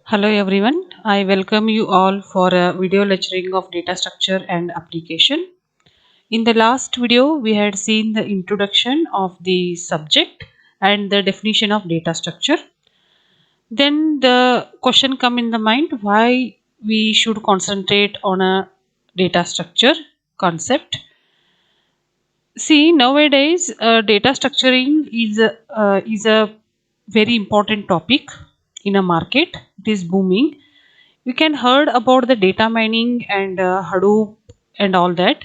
Hello everyone, I welcome you all for a video lecturing of data structure and application. In the last video, we had seen the introduction of the subject and the definition of data structure. Then the question come in the mind why we should concentrate on a data structure concept. See, nowadays data structuring is a very important topic in a market. It is booming. You can heard about the data mining and Hadoop and all that.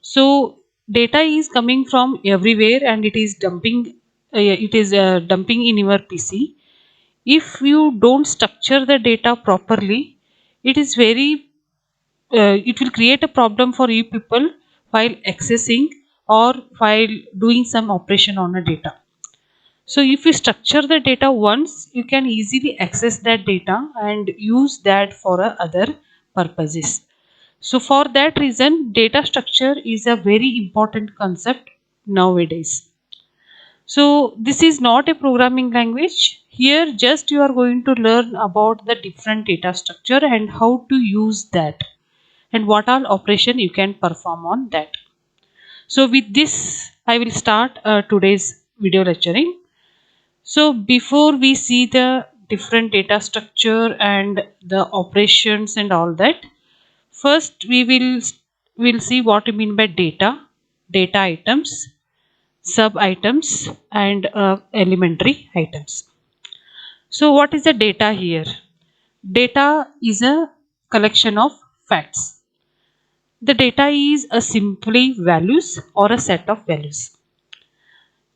So data is coming from everywhere and it is dumping in your PC. If you don't structure the data properly, it is very it will create a problem for you people while accessing or while doing some operation on a data. So if you structure the data once, you can easily access that data and use that for other purposes. So for that reason, data structure is a very important concept nowadays. So this is not a programming language. Here just you are going to learn about the different data structure and how to use that and what all operation you can perform on that. So with this, I will start today's video lecturing. So before we see the different data structure and the operations and all that, first we will see what we mean by data items, sub items, and elementary items. So what is the data here? Data is a collection of facts. The data is a simply values or a set of values.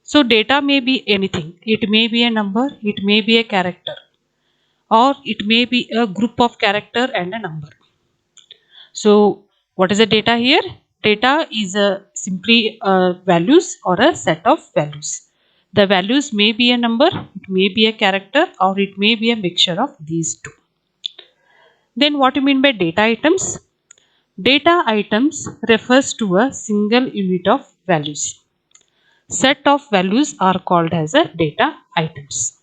So data may be anything. It may be a number, it may be a character, or it may be a group of character and a number. So what is the data here? Data is a simply values or a set of values. The values may be a number, it may be a character, or it may be a mixture of these two. Then what do you mean by data items? Data items refers to a single unit of values. Set of values are called as a data items.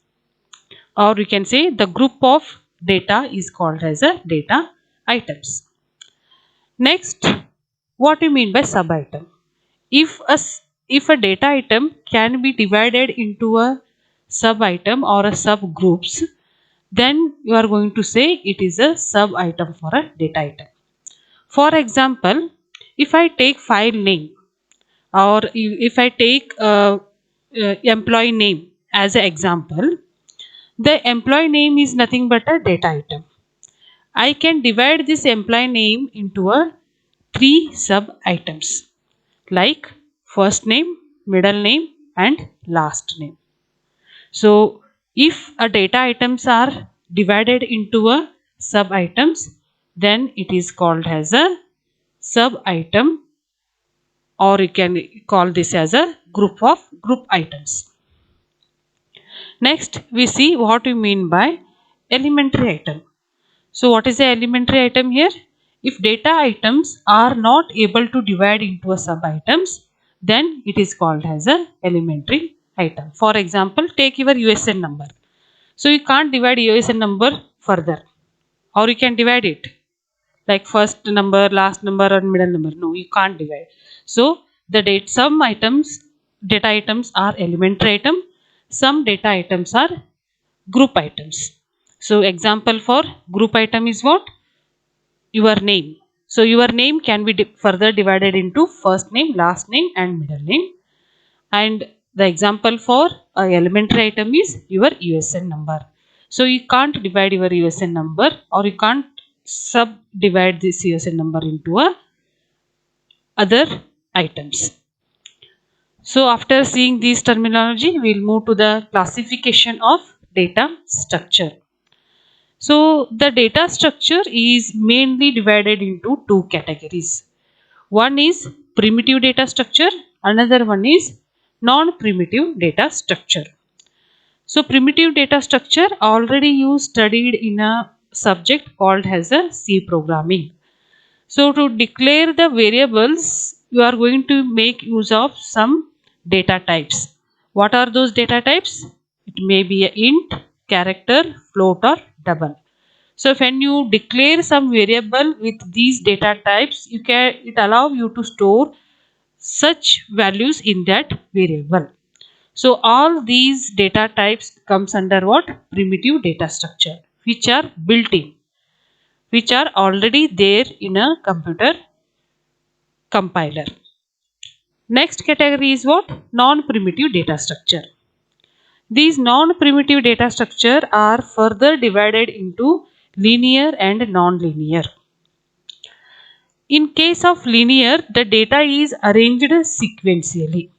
Or we can say the group of data is called as a data items. Next, what do you mean by sub item? If a data item can be divided into a sub item or a subgroups, then you are going to say it is a sub item for a data item. For example, if I take file name or if I take employee name as an example, the employee name is nothing but a data item. I can divide this employee name into a three sub items like first name, middle name, and last name. So if a data items are divided into a sub items, then it is called as a sub item, or you can call this as a group items. Next, we see what we mean by elementary item. So what is the elementary item here? If data items are not able to divide into a sub items, then it is called as a elementary item. For example, take your USN number. So you can't divide USN number further, or you can divide it like first number, last number, and middle number. No, you can't divide. So the data items are elementary item. Some data items are group items. So example for group item is what? Your name. So your name can be further divided into first name, last name, and middle name. And the example for a elementary item is your USN number. So you can't divide your USN number, or you can't subdivide this USN number into other items. So after seeing this terminology, we will move to the classification of data structure. So the data structure is mainly divided into two categories. One is primitive data structure, another one is non-primitive data structure. So primitive data structure already you studied in a subject called as a C programming. So to declare the variables, you are going to make use of some data types. What are those data types? It may be a int, character, float, or double. So when you declare some variable with these data types, it allow you to store such values in that variable. So all these data types comes under what? Primitive data structure, which are built in, which are already there in a computer compiler. Next category is what? Non-primitive data structure. These non-primitive data structure are further divided into linear and non-linear. In case of linear, the data is arranged sequentially.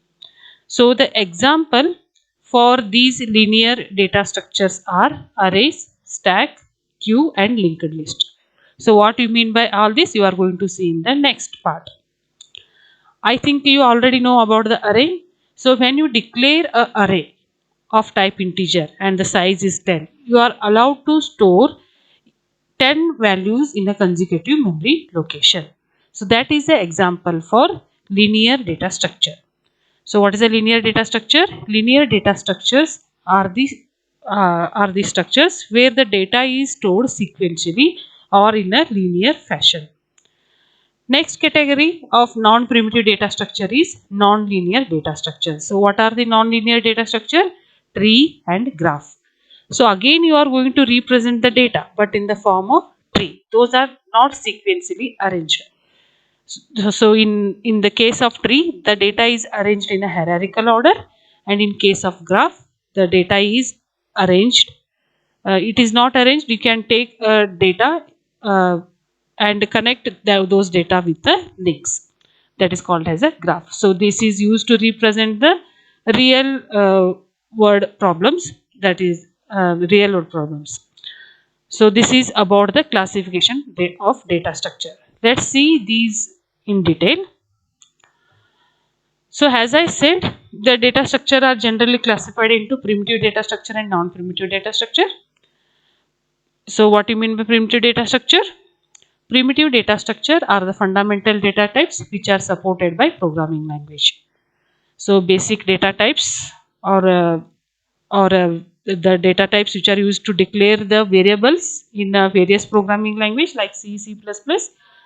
So the example for these linear data structures are arrays, stack, queue and linked list. So what you mean by all this, you are going to see in the next part. I think you already know about the array. So when you declare an array of type integer and the size is 10, you are allowed to store 10 values in a consecutive memory location. So that is the example for linear data structure. So what is a linear data structure? Linear data structures are the structures where the data is stored sequentially or in a linear fashion. Next category of non-primitive data structure is non-linear data structure. So what are the non-linear data structure? Tree and graph. So again you are going to represent the data but in the form of tree. Those are not sequentially arranged. So in the case of tree, the data is arranged in a hierarchical order, and in case of graph, the data is arranged. It is not arranged. You can take data and connect those data with the links. That is called as a graph. So this is used to represent the real world problems. That is real world problems. So this is about the classification of data structure. Let's see these in detail. So as I said, the data structure are generally classified into primitive data structure and non-primitive data structure. So what do you mean by primitive data structure? Primitive data structure are the fundamental data types which are supported by programming language. So basic data types or the data types which are used to declare the variables in various programming language like C, C++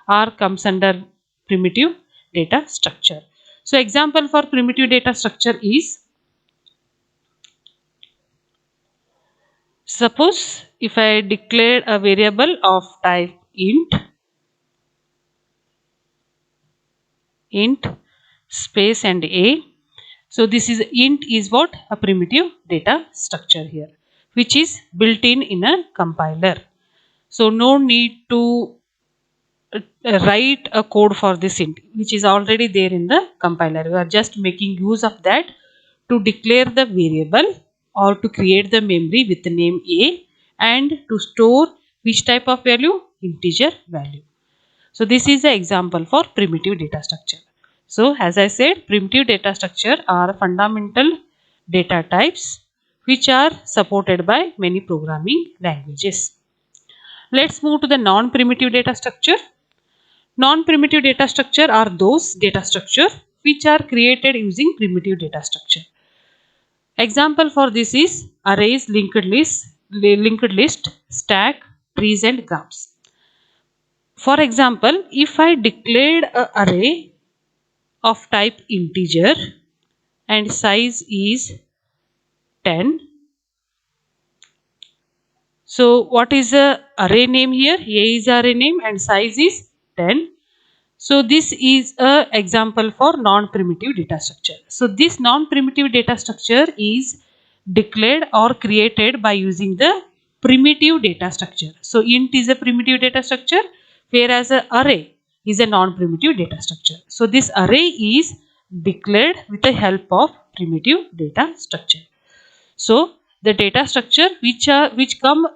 are comes under primitive data structure. So example for primitive data structure is, suppose if I declare a variable of type int space and a. So this is int is what? A primitive data structure here, which is built in a compiler. So no need to write a code for this int, which is already there in the compiler. We are just making use of that to declare the variable or to create the memory with the name a and to store which type of value? Integer value. So this is the example for primitive data structure. So as I said, primitive data structure are fundamental data types which are supported by many programming languages. Let's move to the non-primitive data structure. Non-primitive data structure are those data structure which are created using primitive data structure. Example for this is arrays, linked list, stack, trees and graphs. For example, if I declared an array of type integer and size is 10. So what is the array name here? A is array name and size is 10. So this is a example for non-primitive data structure. So this non-primitive data structure is declared or created by using the primitive data structure. So int is a primitive data structure, whereas an array is a non-primitive data structure. So this array is declared with the help of primitive data structure. So the data structure which come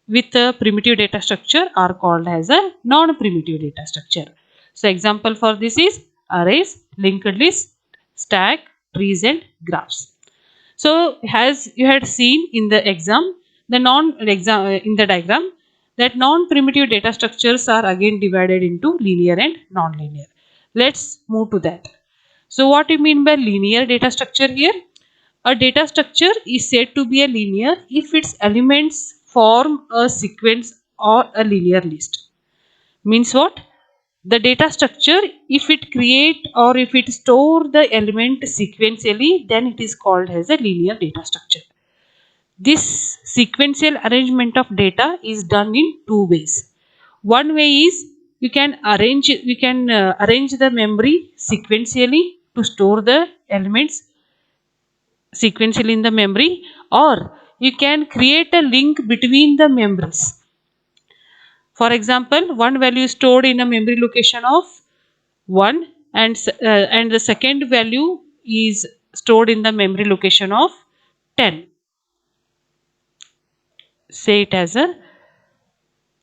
with a primitive data structure are called as a non-primitive data structure. So example for this is arrays, linked list, stack, trees and graphs. So as you had seen in the diagram, that non-primitive data structures are again divided into linear and non-linear. Let's move to that. So what do you mean by linear data structure here? A data structure is said to be a linear if its elements form a sequence or a linear list. Means what? The data structure, if it create or if it store the element sequentially, then it is called as a linear data structure. This sequential arrangement of data is done in two ways. One way is we can arrange the memory sequentially to store the elements sequentially in the memory, or you can create a link between the memories. For example, one value is stored in a memory location of 1 and the second value is stored in the memory location of 10. Say it as a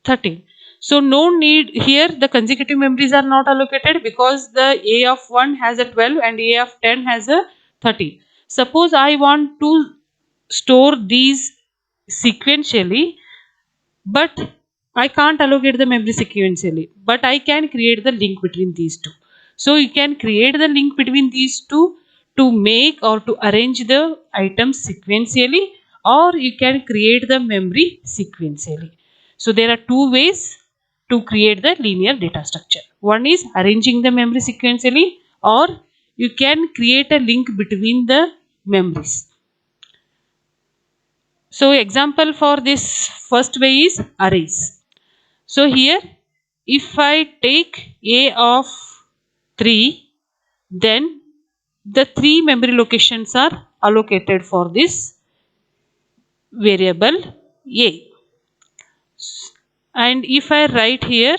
13. So no need here, the consecutive memories are not allocated because the A of 1 has a 12 and A of 10 has a 13. Suppose I want to store these sequentially, but I can't allocate the memory sequentially, but I can create the link between these two. So you can create the link between these two to make or to arrange the items sequentially, or you can create the memory sequentially. So there are two ways to create the linear data structure. One is arranging the memory sequentially, or you can create a link between the memories. So example for this first way is arrays. So here if I take A of 3, then the 3 memory locations are allocated for this variable A. And if I write here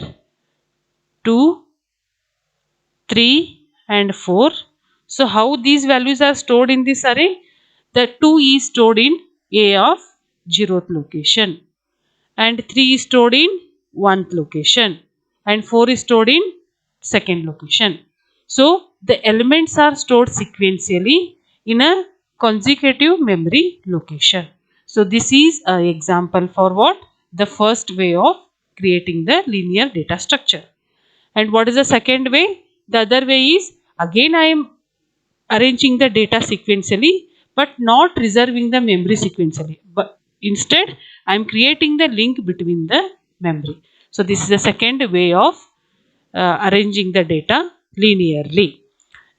2, 3 and 4, so how these values are stored in this array? The 2 is stored in A of 0th location, and 3 is stored in 1th location, and 4 is stored in 2nd location. So the elements are stored sequentially in a consecutive memory location. So this is an example for what? The first way of creating the linear data structure. And what is the second way? The other way is, again I am arranging the data sequentially but not reserving the memory sequentially, but instead I am creating the link between the memory. So this is the second way of arranging the data linearly.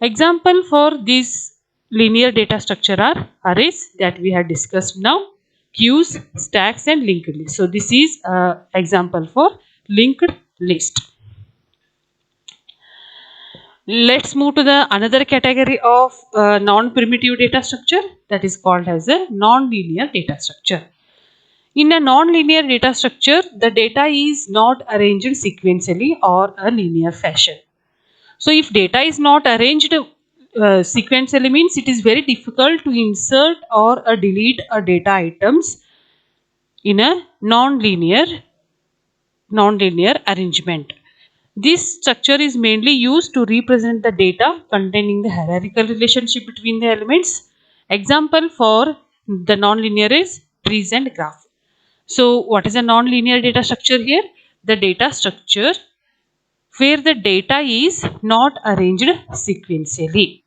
Example for this linear data structure are arrays that we have discussed now, queues, stacks and linked lists. So this is example for linked list. Let's move to the another category of non-primitive data structure, that is called as a non-linear data structure. In a non-linear data structure, the data is not arranged sequentially or a linear fashion. So if data is not arranged sequentially, means it is very difficult to insert or delete a data items in a non-linear arrangement. This structure is mainly used to represent the data containing the hierarchical relationship between the elements. Example for the nonlinear is trees and graph. So what is a nonlinear data structure here? The data structure where the data is not arranged sequentially.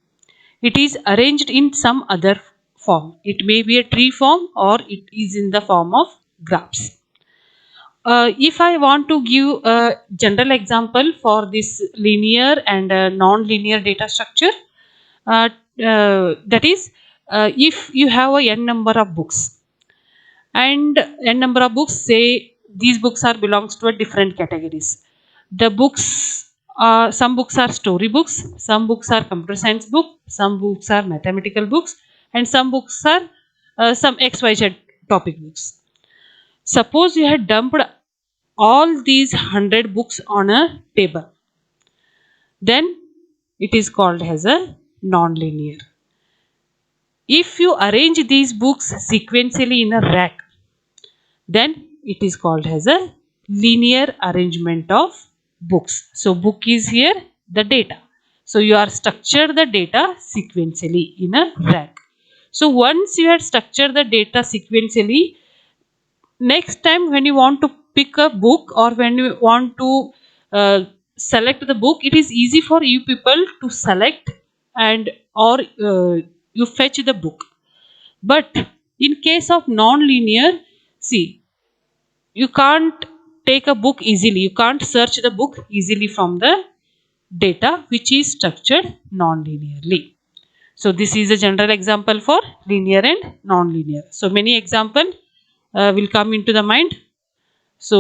It is arranged in some other form. It may be a tree form or it is in the form of graphs. If I want to give a general example for this linear and non-linear data structure, that is, if you have a n number of books and n number of books, say these books are belongs to a different categories. The books, some books are story books, some books are computer science book, some books are mathematical books, and some books are some XYZ topic books. Suppose you had dumped all these 100 books on a table, then it is called as a non-linear. If you arrange these books sequentially in a rack, then it is called as a linear arrangement of books. So book is here the data. So you are structured the data sequentially in a rack. So once you have structured the data sequentially, next time when you want to pick a book or when you want to select the book, it is easy for you people to select and or you fetch the book. But in case of non-linear, see, you can't take a book easily. You can't search the book easily from the data which is structured non-linearly. So this is a general example for linear and non-linear. So many example will come into the mind. So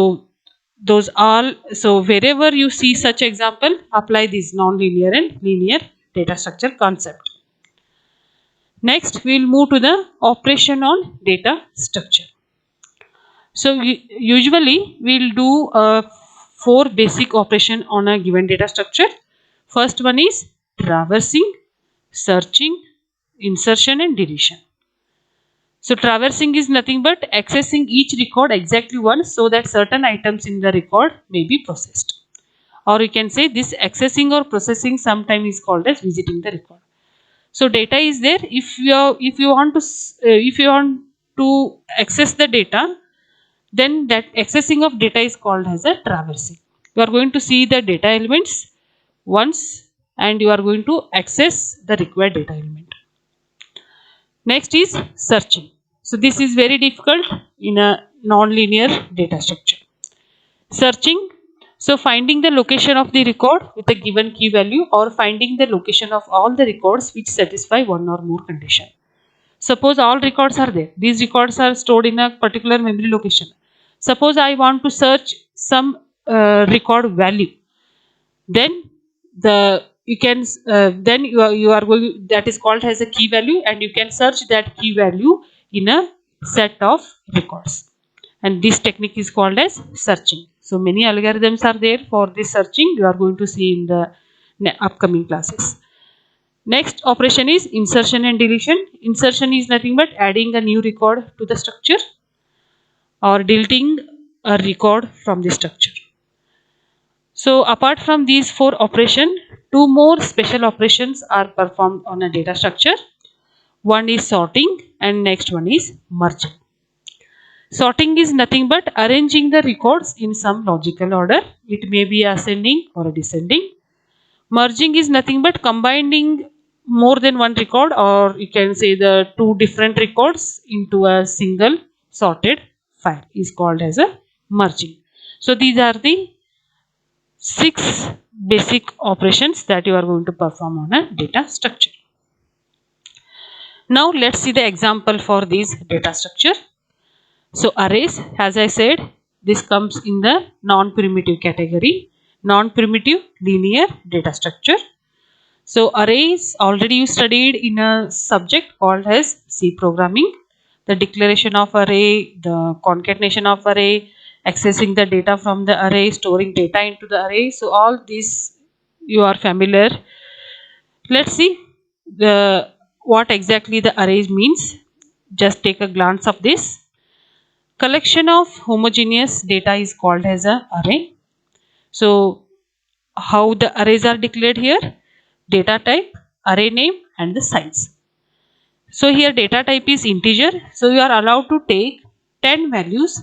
those all, so wherever you see such example, apply this non-linear and linear data structure concept. Next we will move to the operation on data structure. So usually we will do 4 basic operation on a given data structure. First one is traversing, searching, insertion and deletion. So traversing is nothing but accessing each record exactly once so that certain items in the record may be processed. Or you can say this accessing or processing sometimes is called as visiting the record. So data is there. If you want to access the data, then that accessing of data is called as a traversing. You are going to see the data elements once and you are going to access the required data element. Next is searching. So this is very difficult in a non-linear data structure. Searching, so finding the location of the record with a given key value or finding the location of all the records which satisfy one or more condition. Suppose all records are there. These records are stored in a particular memory location. Suppose I want to search some record value. Then you are going, that is called as a key value, and you can search that key value in a set of records, and this technique is called as searching. So many algorithms are there for this searching. You are going to see in the upcoming classes. Next operation is insertion and deletion. Insertion is nothing but adding a new record to the structure or deleting a record from the structure. So apart from these 4 operations, 2 more special operations are performed on a data structure. One is sorting and next one is merging. Sorting is nothing but arranging the records in some logical order. It may be ascending or descending. Merging is nothing but combining more than one record, or you can say the 2 different records into a single sorted file is called as a merging. So these are the 6 basic operations that you are going to perform on a data structure. Now let's see the example for this data structure. So arrays, as I said, this comes in the non-primitive category, non-primitive linear data structure. So arrays already you studied in a subject called as C programming. The declaration of array, the concatenation of array, accessing the data from the array, storing data into the array. So all these you are familiar. Let's see what exactly the arrays means. Just take a glance of this. Collection of homogeneous data is called as an array. So how the arrays are declared here? Data type, array name and the size. So here data type is integer. So you are allowed to take 10 values,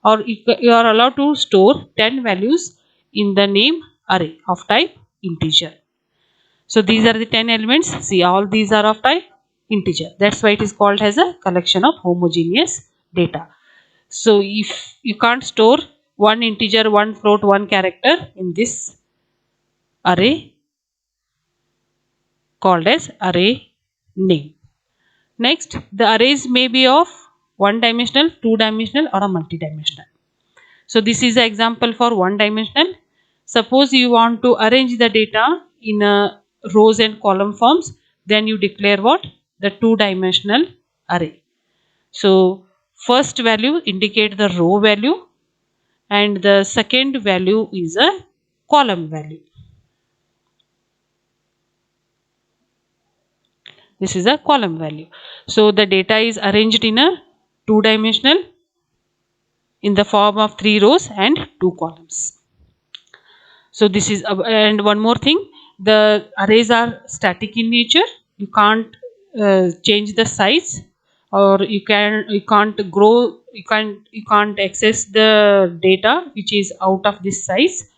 or you are allowed to store 10 values in the name array of type integer. So these are the 10 elements. See, all these are of type integer. That's why it is called as a collection of homogeneous data. So if you can't store one integer, one float, one character in this array called as array name. Next, the arrays may be of one dimensional, two dimensional or a multi-dimensional. So this is an example for one dimensional. Suppose you want to arrange the data in a rows and column forms, then you declare what? The two-dimensional array. So first value indicate the row value and the second value is a column value. This is a column value. So the data is arranged in a two-dimensional in the form of 3 rows and 2 columns. So this is, and one more thing, the arrays are static in nature. You can't change the size, or you can't grow, you can't access the data which is out of this size.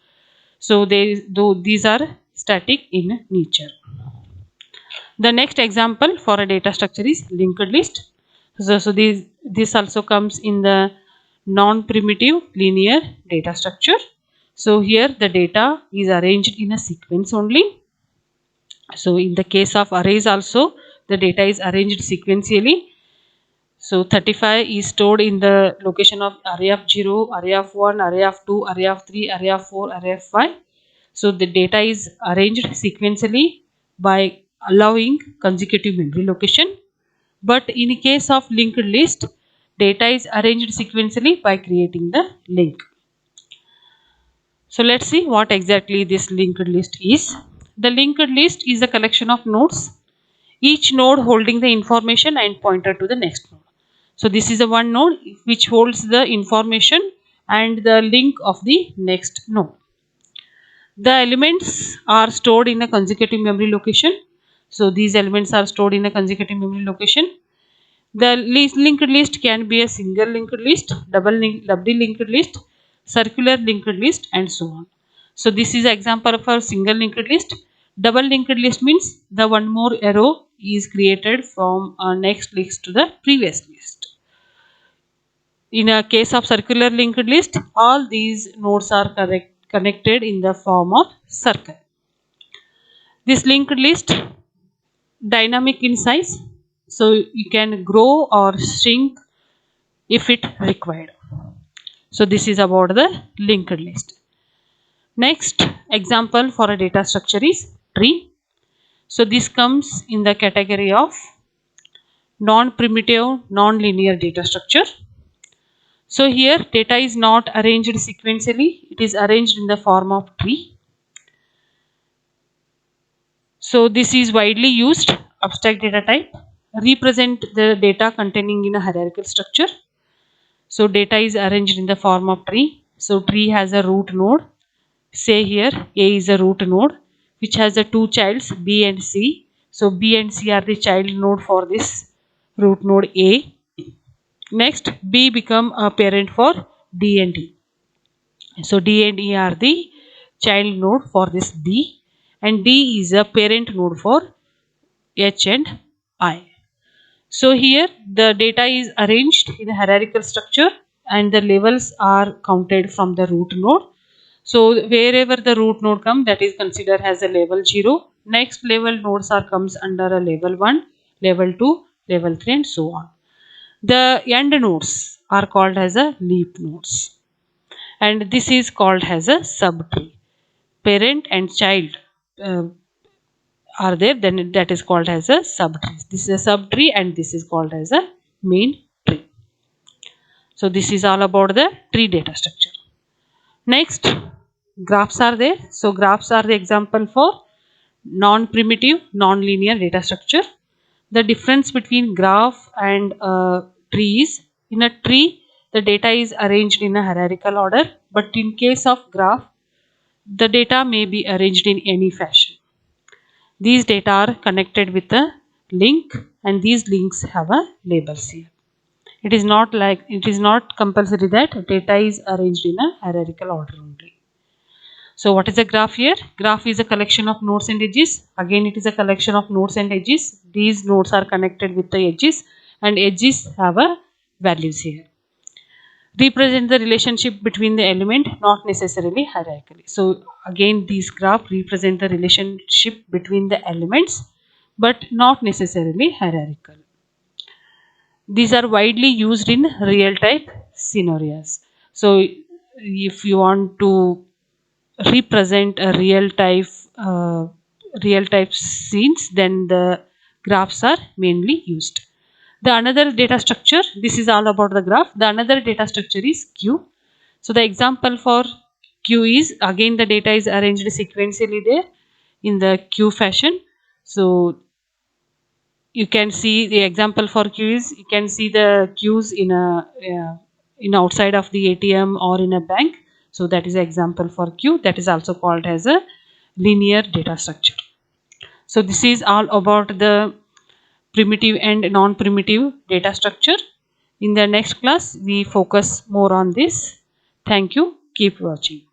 So these are static in nature. The next example for a data structure is linked list. So this also comes in the non-primitive linear data structure. So here the data is arranged in a sequence only. So in the case of arrays also, the data is arranged sequentially. So 35 is stored in the location of array of 0, array of 1, array of 2, array of 3, array of 4, array of 5. So the data is arranged sequentially by allowing consecutive memory location. But in case of linked list, data is arranged sequentially by creating the link. So let's see what exactly this linked list is. The linked list is a collection of nodes, each node holding the information and pointer to the next node. So this is a one node which holds the information and the link of the next node. The elements are stored in a consecutive memory location. So these elements are stored in a consecutive memory location. The linked list can be a single linked list, double linked list, circular linked list, and so on. So this is an example of a single linked list. Double linked list means the one more arrow is created from a next list to the previous list. In a case of circular linked list, all these nodes are connected in the form of circle. This linked list dynamic in size, so you can grow or shrink if it required. So this is about the linked list. Next example for a data structure is tree. So this comes in the category of non-primitive non-linear data structure. So here data is not arranged sequentially, it is arranged in the form of tree. So this is widely used abstract data type, represent the data containing in a hierarchical structure. So data is arranged in the form of tree. So tree has a root node. Say here A is a root node which has the two childs B and C. So B and C are the child node for this root node A. Next B become a parent for D and E. So D and E are the child node for this B, and D is a parent node for H and I. So here the data is arranged in a hierarchical structure and the levels are counted from the root node. So wherever the root node comes, that is considered as a level 0. Next level nodes are comes under a level 1, level 2, level 3 and so on. The end nodes are called as a leaf nodes. And this is called as a subtree. Parent and child are there, then that is called as a subtree. This is a subtree and this is called as a main tree. So this is all about the tree data structure. Next, graphs are there. So graphs are the example for non-primitive non-linear data structure. The difference between graph and tree is, in a tree the data is arranged in a hierarchical order, but in case of graph the data may be arranged in any fashion. These data are connected with a link and these links have a labels here. It is not compulsory that data is arranged in a hierarchical order only. So what is a graph here? Graph is a collection of nodes and edges. Again it is a collection of nodes and edges. These nodes are connected with the edges and edges have a values here. Represent the relationship between the element, not necessarily hierarchically. So again these graph represent the relationship between the elements but not necessarily hierarchical. These are widely used in real type scenarios. So if you want to represent a real type scenes, then the graphs are mainly used. The another data structure, this is all about the graph. The another data structure is queue. So the example for queue is, again the data is arranged sequentially there in the queue fashion. So you can see the example for queues, you can see the queues in outside of the ATM or in a bank. So that is an example for queue, that is also called as a linear data structure. So this is all about the primitive and non-primitive data structure. In the next class we focus more on this. Thank you. Keep watching.